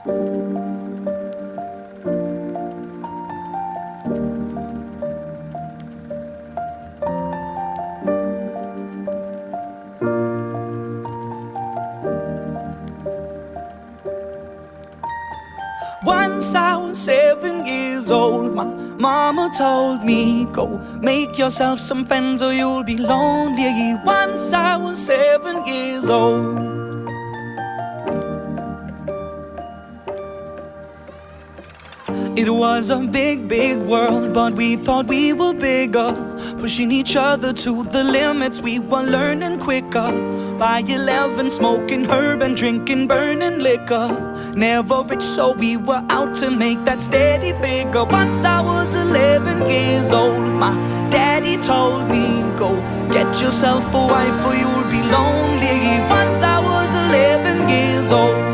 Once I was 7 years old, my mama told me, go make yourself some friends or you'll be lonely. Once I was 7 years old. It was a big, big world, but we thought we were bigger, pushing each other to the limits. We were learning quicker. By 11, smoking herb and drinking burning liquor. Never rich, so we were out to make that steady figure. Once I was 11 years old, my daddy told me, go get yourself a wife or you'll be lonely. Once I was 11 years old.